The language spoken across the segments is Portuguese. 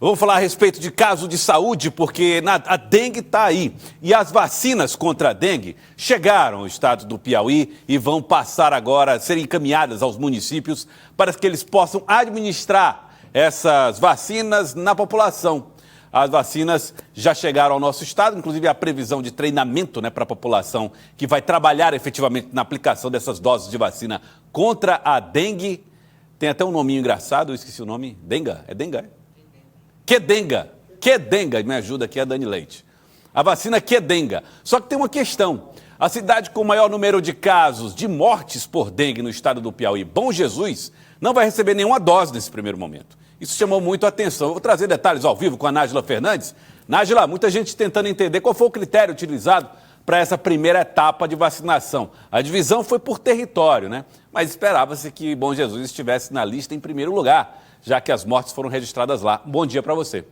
Vamos falar a respeito de caso de saúde, porque a dengue está aí. E as vacinas contra a dengue chegaram ao estado do Piauí e vão passar agora a serem encaminhadas aos municípios para que eles possam administrar essas vacinas na população. As vacinas já chegaram ao nosso estado, inclusive a previsão de treinamento, para a população que vai trabalhar efetivamente na aplicação dessas doses de vacina contra a dengue. Tem até um nominho engraçado, eu esqueci o nome. Denga? É denga? Quedenga, me ajuda aqui a Dani Leite. A vacina Quedenga. Só que tem uma questão. A cidade com o maior número de casos de mortes por dengue no estado do Piauí, Bom Jesus, não vai receber nenhuma dose nesse primeiro momento. Isso chamou muito a atenção. Eu vou trazer detalhes ao vivo com a Nájila Fernandes. Nájila, muita gente tentando entender qual foi o critério utilizado para essa primeira etapa de vacinação. A divisão foi por território, Mas esperava-se que Bom Jesus estivesse na lista em primeiro lugar, já que as mortes foram registradas lá. Bom dia para você.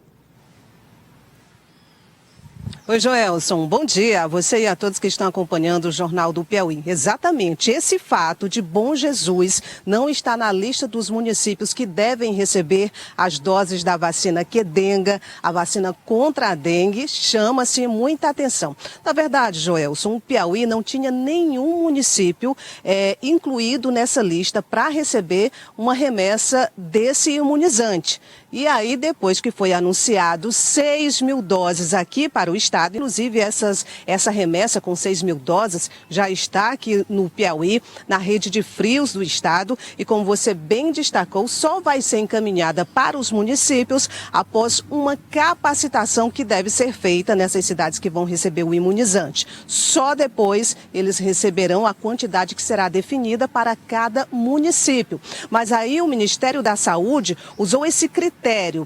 Oi, Joelson, bom dia a você e a todos que estão acompanhando o Jornal do Piauí. Exatamente, esse fato de Bom Jesus não estar na lista dos municípios que devem receber as doses da vacina Quedenga, a vacina contra a dengue, chama-se muita atenção. Na verdade, Joelson, o Piauí não tinha nenhum município incluído nessa lista para receber uma remessa desse imunizante. E aí, depois que foi anunciado 6 mil doses aqui para o estado, inclusive essa remessa com 6 mil doses já está aqui no Piauí, na rede de frios do estado. E como você bem destacou, só vai ser encaminhada para os municípios após uma capacitação que deve ser feita nessas cidades que vão receber o imunizante. Só depois eles receberão a quantidade que será definida para cada município. Mas aí o Ministério da Saúde usou esse critério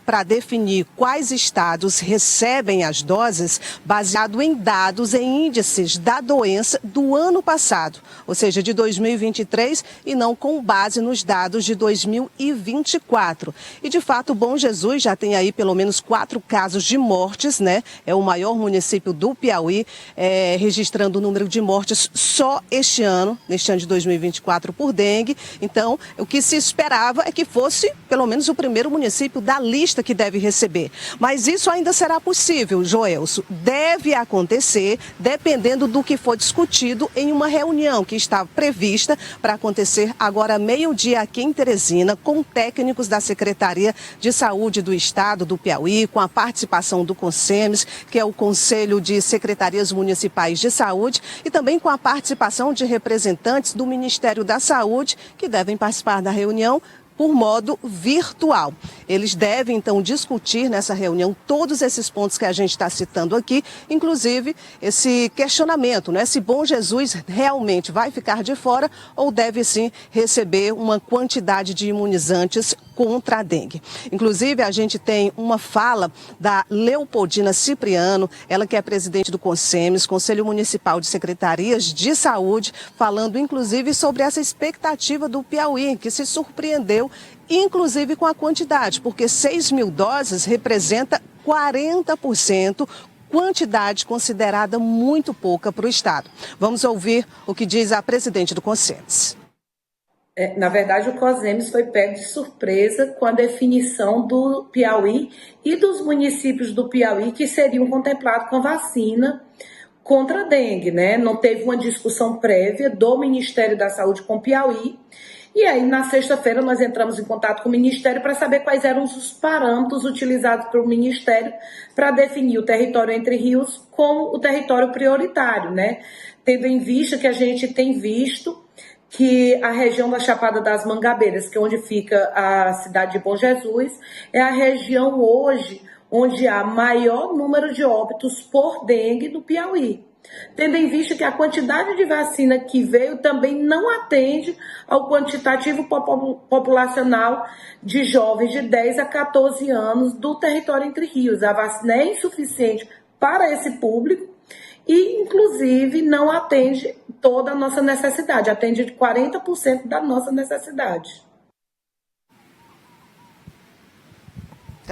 para definir quais estados recebem as doses baseado em dados, em índices da doença do ano passado, ou seja, de 2023 e não com base nos dados de 2024. E de fato, Bom Jesus já tem aí pelo menos 4 casos de mortes, É o maior município do Piauí, registrando o número de mortes só neste ano de 2024 por dengue. Então, o que se esperava é que fosse pelo menos o primeiro município da lista que deve receber. Mas isso ainda será possível, Joelson. Deve acontecer dependendo do que for discutido em uma reunião que está prevista para acontecer agora meio-dia aqui em Teresina, com técnicos da Secretaria de Saúde do Estado do Piauí, com a participação do CONSEMES, que é o Conselho de Secretarias Municipais de Saúde, e também com a participação de representantes do Ministério da Saúde, que devem participar da reunião por modo virtual. Eles devem, então, discutir nessa reunião todos esses pontos que a gente está citando aqui, inclusive esse questionamento, se Bom Jesus realmente vai ficar de fora ou deve, sim, receber uma quantidade de imunizantes contra a dengue. Inclusive, a gente tem uma fala da Leopoldina Cipriano, ela que é presidente do CONSEMES, Conselho Municipal de Secretarias de Saúde, falando, inclusive, sobre essa expectativa do Piauí, que se surpreendeu inclusive com a quantidade, porque 6 mil doses representa 40%, quantidade considerada muito pouca para o estado. Vamos ouvir o que diz a presidente do CONSEMES. Na verdade, o CONSEMES foi pego de surpresa com a definição do Piauí e dos municípios do Piauí que seriam contemplados com vacina contra a dengue, Não teve uma discussão prévia do Ministério da Saúde com o Piauí. E aí, na sexta-feira, nós entramos em contato com o Ministério para saber quais eram os parâmetros utilizados pelo Ministério para definir o território Entre Rios como o território prioritário, Tendo em vista que a gente tem visto que a região da Chapada das Mangabeiras, que é onde fica a cidade de Bom Jesus, é a região hoje onde há maior número de óbitos por dengue no Piauí. Tendo em vista que a quantidade de vacina que veio também não atende ao quantitativo populacional de jovens de 10 a 14 anos do território Entre Rios. A vacina é insuficiente para esse público e, inclusive, não atende toda a nossa necessidade, atende 40% da nossa necessidade.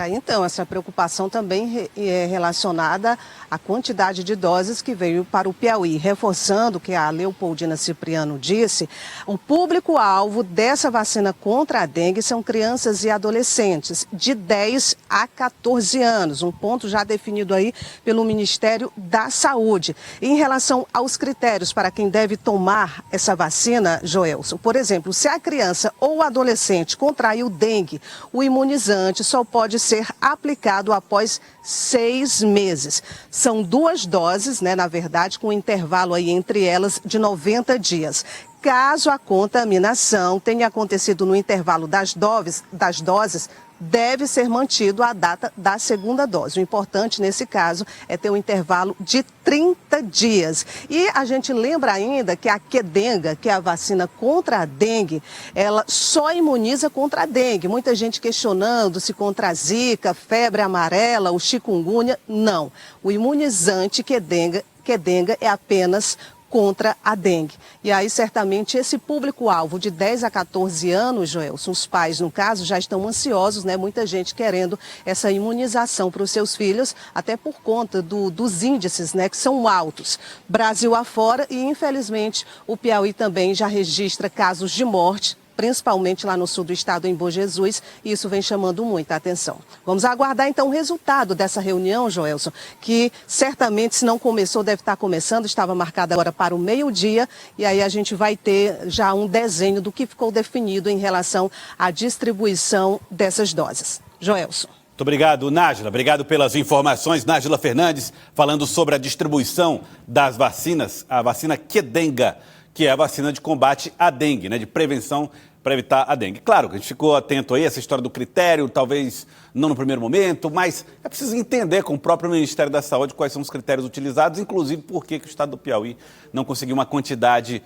Então, essa preocupação também é relacionada à quantidade de doses que veio para o Piauí. Reforçando o que a Leopoldina Cipriano disse, o público-alvo dessa vacina contra a dengue são crianças e adolescentes de 10 a 14 anos, um ponto já definido aí pelo Ministério da Saúde. Em relação aos critérios para quem deve tomar essa vacina, Joelson, por exemplo, se a criança ou adolescente contraiu dengue, o imunizante só pode ser aplicado após 6 meses. São 2 doses, na verdade, com um intervalo aí entre elas de 90 dias. Caso a contaminação tenha acontecido no intervalo das doses, deve ser mantido a data da segunda dose. O importante nesse caso é ter um intervalo de 30 dias. E a gente lembra ainda que a Qdenga, que é a vacina contra a dengue, ela só imuniza contra a dengue. Muita gente questionando se contra a zika, febre amarela, o chikungunya. Não. O imunizante Qdenga é apenas contra a dengue. E aí, certamente, esse público-alvo de 10 a 14 anos, Joelson, os pais, no caso, já estão ansiosos, Muita gente querendo essa imunização para os seus filhos, até por conta dos índices, que são altos. Brasil afora e, infelizmente, o Piauí também já registra casos de morte, principalmente lá no sul do estado, em Bom Jesus, e isso vem chamando muita atenção. Vamos aguardar, então, o resultado dessa reunião, Joelson, que certamente, se não começou, deve estar começando, estava marcada agora para o meio-dia, e aí a gente vai ter já um desenho do que ficou definido em relação à distribuição dessas doses. Joelson. Muito obrigado, Nájila. Obrigado pelas informações. Nájila Fernandes falando sobre a distribuição das vacinas, a vacina Qdenga, que é a vacina de combate à dengue, de prevenção para evitar a dengue. Claro que a gente ficou atento aí a essa história do critério, talvez não no primeiro momento, mas é preciso entender com o próprio Ministério da Saúde quais são os critérios utilizados, inclusive por que o estado do Piauí não conseguiu uma quantidade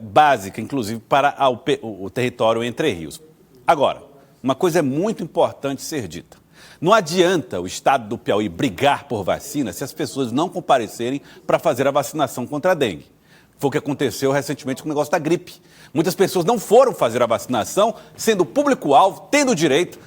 básica, inclusive para o território Entre Rios. Agora, uma coisa é muito importante ser dita. Não adianta o estado do Piauí brigar por vacina se as pessoas não comparecerem para fazer a vacinação contra a dengue. Foi o que aconteceu recentemente com o negócio da gripe. Muitas pessoas não foram fazer a vacinação, sendo público-alvo, tendo direito,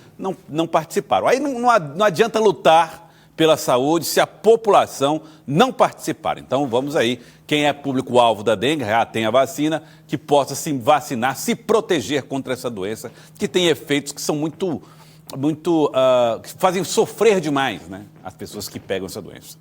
não participaram. Aí não adianta lutar pela saúde se a população não participar. Então vamos aí, quem é público-alvo da dengue, já tem a vacina, que possa se vacinar, se proteger contra essa doença, que tem efeitos que são que fazem sofrer demais, as pessoas que pegam essa doença.